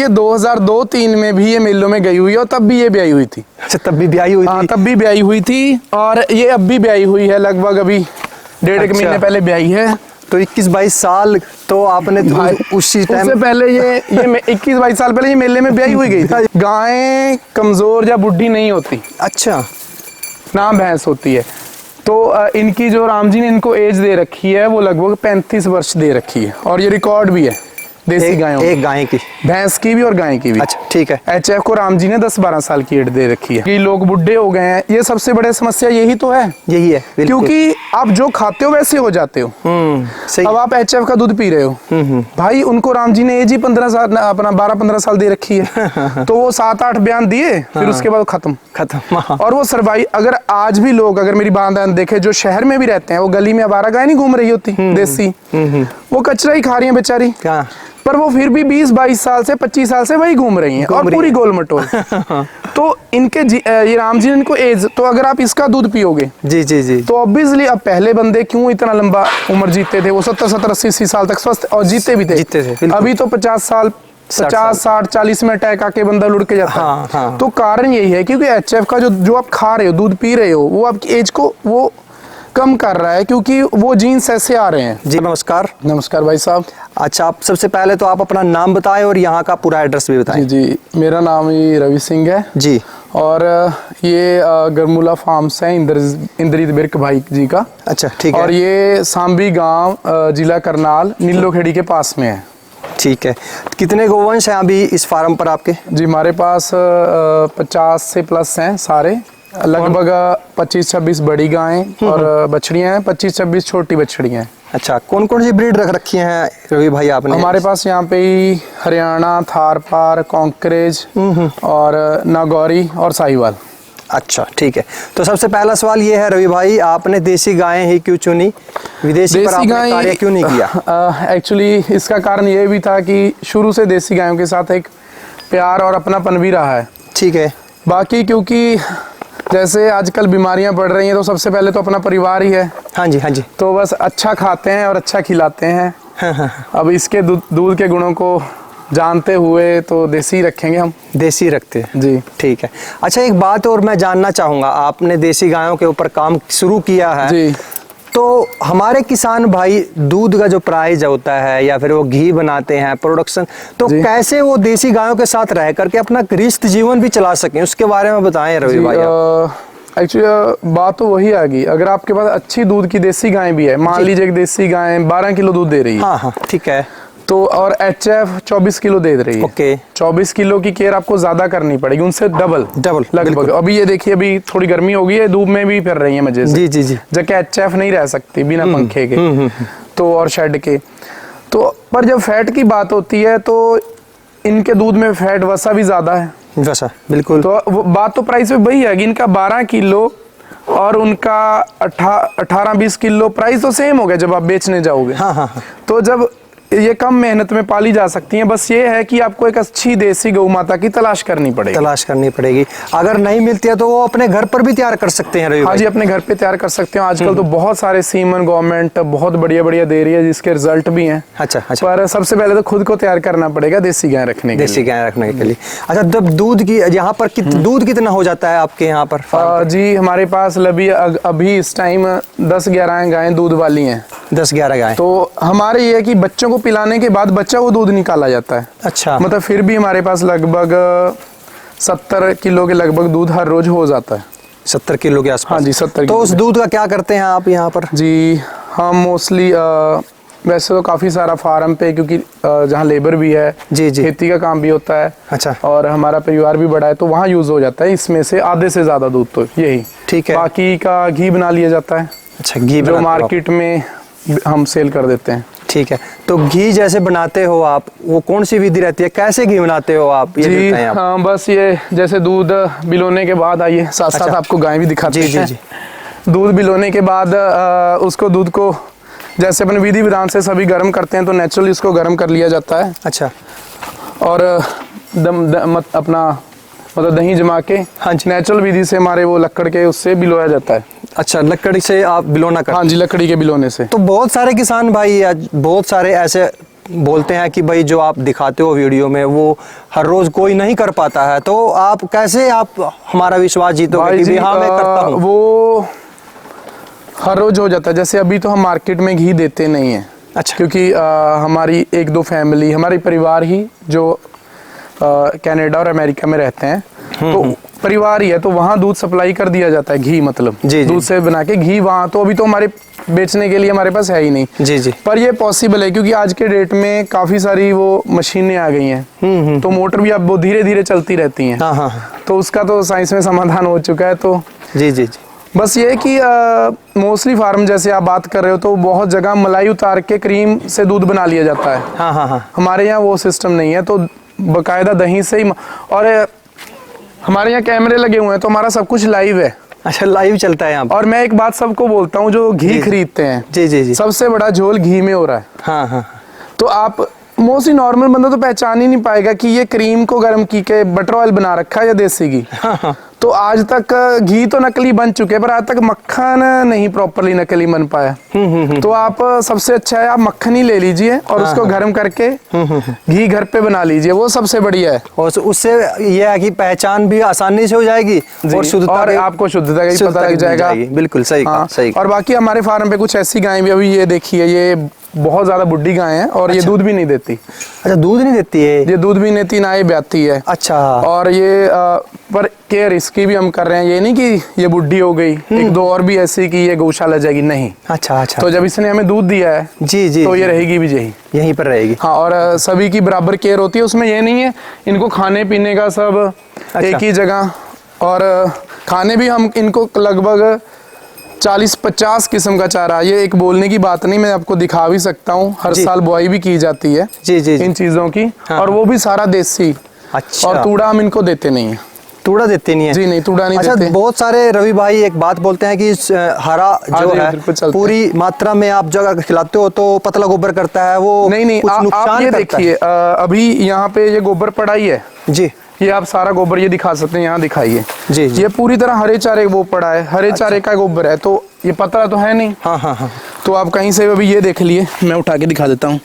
ये 2002-3 में भी ये मेलों में गई हुई है और तब भी ये ब्याई हुई थी। अच्छा, तब भी ब्याई हुई थी? हाँ, तब भी ब्याई हुई थी और ये अब भी ब्याई हुई है, लगभग अभी 1.5 महीने पहले ब्याई है। तो 21-22 साल तो आपने उसी टाइम, उससे पहले ये 21-22 साल पहले ये मेले में ब्याई हुई गई थी। गायें कमजोर या बुढ़ी नहीं होती। अच्छा, ना भैंस होती है। तो इनकी जो राम जी ने इनको एज दे रखी है वो लगभग 35 वर्ष दे रखी है और ये रिकॉर्ड भी है देसी गायों, एक गाय की, भैंस की भी और गाय की भी। अच्छा, ठीक है। HF को राम जी ने 10-12 साल की एज दे रखी है। कि लोग बुढ़े हो गए हैं, ये सबसे बड़ी समस्या यही तो है। यही है, क्योंकि आप जो खाते हो वैसे हो जाते हो। सही। अब आप HF का दूध पी रहे हो, भाई उनको राम जी ने एज ही 15 साल, अपना 12-15 साल दे रखी है। तो वो 7-8 बयान दिए, फिर उसके बाद खत्म। और वो सरवाई, अगर आज भी लोग, अगर मेरी बात देखे जो शहर में भी रहते हैं, वो गली में आवारा गाय नहीं घूम रही होती देसी, वो कचरा ही खा रही है बेचारी, पर वो फिर भी 20-22 साल से 25 साल से वही घूम रही हैं और पूरी गोल मटोल। तो इनके ये राम जी ने इनको एज, तो अगर आप इसका दूध पियोगे जी तो ऑब्वियसली अब पहले बंदे क्यों इतना लंबा उम्र जीते थे, वो 70-80 साल तक स्वस्थ और जीते भी थे। अभी तो 50 साल 50-60-40 में अटैक आके बंदा लुढ़ के जाता है। हाँ। तो कारण यही है क्योंकि HF का जो आप खा रहे हो, दूध पी रहे हो, वो आपकी एज को वो कम कर रहा है, क्योंकि वो जीन्स ऐसे आ रहे हैं। जी नमस्कार भाई साहब। अच्छा, आप सबसे पहले तो आप अपना नाम बताएं और यहाँ का पूरा एड्रेस भी बताएं। जी, मेरा नाम ही रवि सिंह है जी, और ये गरमूला फार्म्स है इंद्रित बिर्क भाई जी का। अच्छा, ठीक है। और ये सांबी गांव जिला करनाल नीलोखेड़ी के पास में है। ठीक है। कितने गोवंश हैं अभी इस फार्म पर आपके? जी, हमारे पास 50 से प्लस हैं सारे, लगभग 25-26 बड़ी गायें और बछड़ियां हैं, 25-26 छोटी बछड़ियां हैं। अच्छा, कौन कौन सी ब्रीड रख रखी हैं रवि भाई आपने? हमारे पास यहाँ पे ही हरियाणा, थारपार, कॉन्करेज और नागौरी और साहिवाल। अच्छा, ठीक है। तो सबसे पहला सवाल ये है रवि भाई, आपने देसी गायें ही क्यों चुनी, विदेशी पर आपने कार्य क्यों नहीं किया? एक्चुअली इसका कारण ये भी था कि शुरू से देसी गायों के साथ एक प्यार और अपनापन भी रहा है। ठीक है। बाकी क्योंकि जैसे आजकल बीमारियां बढ़ रही हैं, तो सबसे पहले तो अपना परिवार ही है। हाँ जी। तो बस अच्छा खाते हैं और अच्छा खिलाते हैं। हाँ। अब इसके दूध के गुणों को जानते हुए तो देसी रखेंगे हम। देसी रखते हैं जी। ठीक है। अच्छा, एक बात और मैं जानना चाहूँगा, आपने देसी गायों के ऊपर काम शुरू किया है जी, तो हमारे किसान भाई दूध का जो प्राइस होता है या फिर वो घी बनाते हैं, प्रोडक्शन, तो कैसे वो देसी गायों के साथ रह करके अपना गृहस्थ जीवन भी चला सकें, उसके बारे में बताएं रवि भाई। एक्चुअली बात तो वही आ गई, अगर आपके पास अच्छी दूध की देसी गाय भी है, मान लीजिए एक देसी गाय 12 किलो दूध दे रही है। हाँ, ठीक है। तो और HF 24 किलो दे रही है। ओके। 24 किलो की केयर आपको ज्यादा करनी पड़ेगी, उनसे डबल लगभग। अभी ये देखिए, अभी थोड़ी गर्मी हो गई है, धूप में भी फिर रही है मजे से। जी। जबकि HF नहीं रह सकती बिना पंखे के तो और शेड के। तो पर जब फैट की बात होती है तो इनके दूध में फैट वसा भी ज्यादा है। वसा, बिल्कुल। तो बात तो प्राइस में वही है कि इनका 12 किलो और उनका 18-20 किलो प्राइस तो सेम हो गया जब आप बेचने जाओगे। हाँ। तो जब ये कम मेहनत में पाली जा सकती हैं, बस ये है कि आपको एक अच्छी देसी गौ माता की तलाश करनी पड़ेगी। अगर नहीं मिलती है तो वो अपने घर पर भी तैयार कर सकते हैं। हाँ जी, अपने घर पे तैयार कर सकते हैं। आजकल तो बहुत सारे सीमन गवर्नमेंट बहुत बढ़िया दे रही है, जिसके रिजल्ट भी हैं। अच्छा। पर सबसे पहले तो खुद को तैयार करना पड़ेगा देसी गाय रखने के लिए। अच्छा, जब दूध की यहाँ पर दूध कितना हो जाता है आपके यहाँ पर? जी, हमारे पास अभी इस टाइम 10-11 गायें दूध वाली हैं। 10-11 गायें। तो हमारे ये कि बच्चों को पिलाने के बाद बच्चा वो दूध निकाला जाता है। अच्छा। मतलब फिर भी हमारे पास लगभग 70 किलो के लगभग दूध हर रोज हो जाता है। 70 किलो के आसपास? हाँ जी, 70 तो उस दूध का क्या करते हैं आप यहाँ पर? जी, हम मोस्टली वैसे तो काफी सारा फार्म पे, क्योंकि जहाँ लेबर भी है जी, खेती का काम भी होता है। अच्छा। और हमारा परिवार भी बड़ा है, तो वहाँ यूज हो जाता है इसमें से आधे से ज्यादा दूध तो यही। ठीक है। बाकी का घी बना लिया जाता है। अच्छा, घी जो मार्केट में हम सेल कर देते हैं। ठीक है। तो घी जैसे बनाते हो आप, वो कौन सी विधि रहती है, कैसे घी बनाते हो आप? ये जी, हाँ, बस ये जैसे दूध बिलोने के बाद, आइए साथ आपको गाय भी दिखाते हैं। जी। दूध बिलोने के बाद उसको दूध को जैसे अपने विधि विधान से सभी गर्म करते हैं, तो नेचुरली उसको गर्म कर लिया जाता है। अच्छा। और अपना मतलब दही जमा के, हाँ जी, नेचुरल विधि से हमारे वो लकड़ के उससे बिलोया जाता है। अच्छा, लकड़ी से आप बिलोना करते हैं? हाँ जी, लकड़ी के बिलोने से। तो बहुत सारे किसान भाई, बहुत सारे ऐसे बोलते हैं कि भाई जो आप दिखाते हो वीडियो में वो हर रोज कोई नहीं कर पाता है, तो आप कैसे आप हमारा विश्वास जीतोगे कि हाँ मैं करता हूँ? वो हर रोज हो जाता है। जैसे अभी तो हम मार्केट में घी देते नहीं है। अच्छा। क्योंकि हमारी एक दो फैमिली, हमारी परिवार ही जो कनाडा और अमेरिका में रहते हैं, तो परिवार ही है, तो वहाँ दूध सप्लाई कर दिया जाता है, घी मतलब दूध से बना के घी वहाँ। तो अभी तो हमारे बेचने के लिए हमारे पास है ही नहीं। जी जी। पर ये पॉसिबल है क्योंकि आज के डेट में काफी सारी वो मशीनें आ गई हैं, तो मोटर भी अब वो धीरे धीरे चलती रहती हैं। हाँ हाँ। तो उसका तो साइंस में समाधान हो चुका है। तो जी जी जी। बस ये कि मोस्टली फार्म जैसे आप बात कर रहे हो, तो बहुत जगह मलाई उतार के क्रीम से दूध बना लिया जाता है। हाँ हाँ हाँ। हमारे यहाँ वो सिस्टम नहीं है, तो बकायदा दही से ही। और हमारे यहाँ कैमरे लगे हुए हैं, तो हमारा सब कुछ लाइव है। अच्छा, लाइव चलता है यहाँ? और मैं एक बात सबको बोलता हूँ, जो घी खरीदते हैं, जी जी जी, सबसे बड़ा झोल घी में हो रहा है। हाँ हाँ। तो आप मोस्टली नॉर्मल बंदा तो पहचान ही नहीं पाएगा कि ये क्रीम को गर्म की के बटर ऑयल बना रखा है या देसी घी। हाँ हाँ। तो आज तक घी तो नकली बन चुके हैं, पर आज तक मक्खन नहीं प्रॉपरली नकली बन पाया। तो आप सबसे अच्छा है आप मक्खन ही ले लीजिए और उसको गर्म करके घी घर पे बना लीजिए, वो सबसे बढ़िया है। और उससे यह है कि पहचान भी आसानी से हो जाएगी और शुद्धता, और आपको शुद्धता का भी पता लग जाएगा। बिल्कुल सही। हाँ, सही। और बाकी हमारे फार्म पे कुछ ऐसी गायें भी, अभी ये देखिए, ये बहुत ज्यादा बुड्ढी गाय है और ये दूध भी नहीं देती। अच्छा, दूध नहीं देती है? ये दूध भी नहीं देती, ना ये ब्याती है। अच्छा। और ये पर केयर इसकी भी हम कर रहे हैं, ये नहीं कि ये बुढ़ी हो गई, एक दो और भी ऐसी कि ये गौशाला जाएगी, नहीं। अच्छा अच्छा। तो जब इसने हमें दूध दिया है, जी जी, तो ये रहेगी भी यहीं पर रहेगी। हाँ, और सभी की बराबर केयर होती है, उसमें ये नहीं है इनको खाने पीने का सब एक ही जगह। और खाने भी हम इनको लगभग 40-50 किस्म का चारा, ये एक बोलने की बात नहीं, मैं आपको दिखा भी सकता हूँ। हर साल बुआई भी की जाती है जी जी इन चीजों की। हाँ। और वो भी सारा देसी। अच्छा। और तूड़ा हम इनको देते नहीं है। तूड़ा देते नहीं है? जी नहीं, तूड़ा नहीं देते। बहुत सारे रवि भाई एक बात बोलते हैं कि हरा जो है पूरी मात्रा में आप जो अगर खिलाते हो तो पतला गोबर करता है, वो नहीं, आप ये देखिए, अभी यहाँ पे ये गोबर पड़ा ही है जी, ये आप सारा गोबर ये दिखा सकते हैं, यहाँ दिखाइए जी। ये पूरी तरह हरे चारे वो पड़ा है, हरे चारे का गोबर है, तो ये पतला तो है नहीं। हाँ हाँ हाँ। तो आप कहीं से अभी ये देख लिए, मैं उठा के दिखा देता हूँ।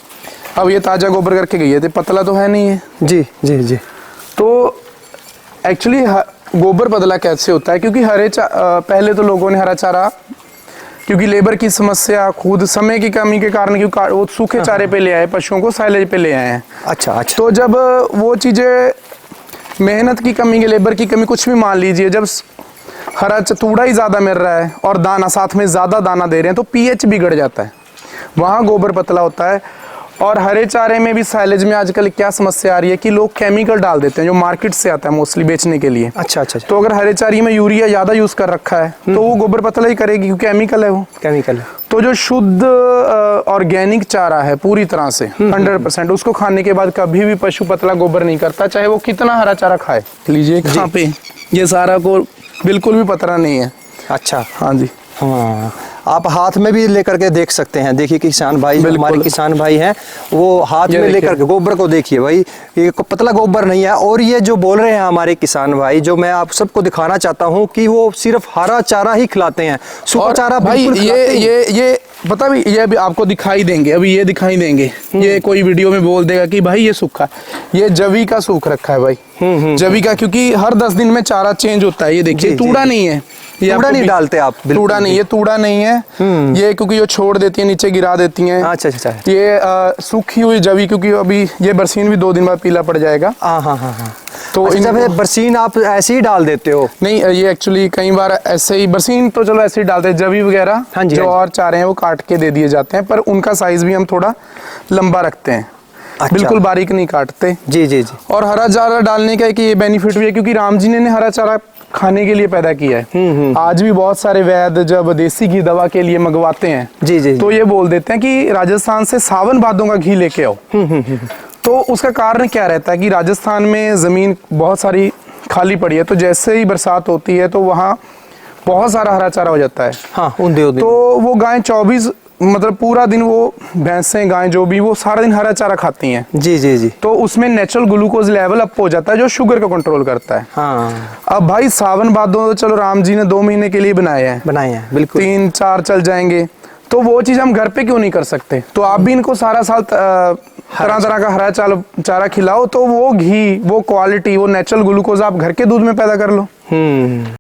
अब ये ताजा गोबर करके गई है, तो पतला तो है नहीं है जी जी जी। तो एक्चुअली गोबर पतला कैसे होता है, क्योंकि पहले तो लोगों ने हरा चारा, क्योंकि लेबर की समस्या, खुद समय की कमी के कारण, क्योंकि वो सूखे चारे पे ले आए, पशुओं को साइलेज पे ले आए हैं। अच्छा अच्छा। तो जब वो चीजें, मेहनत की कमी, लेबर की कमी, कुछ भी मान लीजिए, जब हरा तूड़ा ही ज्यादा मिल रहा है और दाना साथ में ज्यादा दाना दे रहे हैं, तो पीएच बिगड़ जाता है, वहां गोबर पतला होता है। और हरे चारे में भी, साइलेज में आजकल क्या समस्या आ रही है कि लोग केमिकल डाल देते हैं, जो मार्केट से आता है मोस्टली बेचने के लिए। अच्छा अच्छा। तो अगर हरे चारे में यूरिया ज्यादा यूज कर रखा है, तो वो गोबर पतला ही करेगी, क्योंकि केमिकल है, वो केमिकल है। तो जो शुद्ध ऑर्गेनिक चारा है पूरी तरह से 100%, उसको खाने के बाद कभी भी पशु पतला गोबर नहीं करता, चाहे वो कितना हरा चारा खाए। लीजिए कहाँ पे, ये सारा को बिल्कुल भी पतला नहीं है। अच्छा। हाँ जी। हाँ, आप हाथ में भी लेकर के देख सकते हैं। देखिए किसान भाई, हमारे किसान भाई हैं, वो हाथ में लेकर के गोबर को देखिए भाई, ये पतला गोबर नहीं है। और ये जो बोल रहे हैं हमारे किसान भाई, जो मैं आप सबको दिखाना चाहता हूँ कि वो सिर्फ हरा चारा ही खिलाते हैं, सूखा चारा भाई ये पता भी, ये भी आपको दिखाई देंगे, अभी ये दिखाई देंगे, ये कोई वीडियो में बोल देगा कि भाई ये सूखा, ये जवी का सूख रखा है भाई, जवी का, क्योंकि हर 10 दिन में चारा चेंज होता है। ये देखिए, तूड़ा नहीं है, तूड़ा नहीं डालते आप? तूड़ा नहीं, ये तूड़ा नहीं है, ये क्योंकि ये छोड़ देती है, नीचे गिरा देती हैं। अच्छा अच्छा। ये सूखी हुई जवी, क्योंकि अभी ये बरसीन भी 2 दिन बाद पीला पड़ जाएगा। हाँ हाँ हाँ। तो जब बरसीन आप ऐसे ही डाल देते हो? नहीं, ये एक्चुअली कई बार ऐसे ही, बरसीन तो चलो ऐसे ही डालते हैं, जवी वगैरह जो और चारे हैं वो काट के दे दिए जाते हैं, पर उनका साइज भी हम थोड़ा लंबा रखते हैं। अच्छा। बिल्कुल बारीक नहीं काटते। जी जी जी। और हरा चारा डालने का कि ये बेनिफिट भी है, क्योंकि राम जी ने हरा चारा खाने के लिए पैदा किया है। आज भी बहुत सारे वैद्य जब देसी घी दवा के लिए मंगवाते हैं, जी जी, तो ये बोल देते हैं कि राजस्थान से सावन भादों का घी लेके आओ। तो उसका कारण क्या रहता है कि राजस्थान में जमीन बहुत सारी खाली पड़ी है, तो जैसे ही बरसात होती है तो वहाँ बहुत सारा हरा चारा हो जाता है। हाँ, तो वो गाय 24 मतलब पूरा दिन, वो भैंसें गाय जो भी, वो सारा दिन हरा चारा खाती हैं। जी जी जी। तो उसमें नेचुरल ग्लूकोज लेवल अप हो जाता है, जो शुगर को कंट्रोल करता है। हाँ। अब भाई सावन भादों, चलो राम जी ने 2 महीने के लिए बनाए हैं, बिल्कुल 3-4 चल जाएंगे, तो वो चीज हम घर पे क्यों नहीं कर सकते? तो आप भी इनको सारा साल तरह तरह का हरा चारा खिलाओ, तो वो घी, वो क्वालिटी, वो नेचुरल ग्लूकोज आप घर के दूध में पैदा कर लो।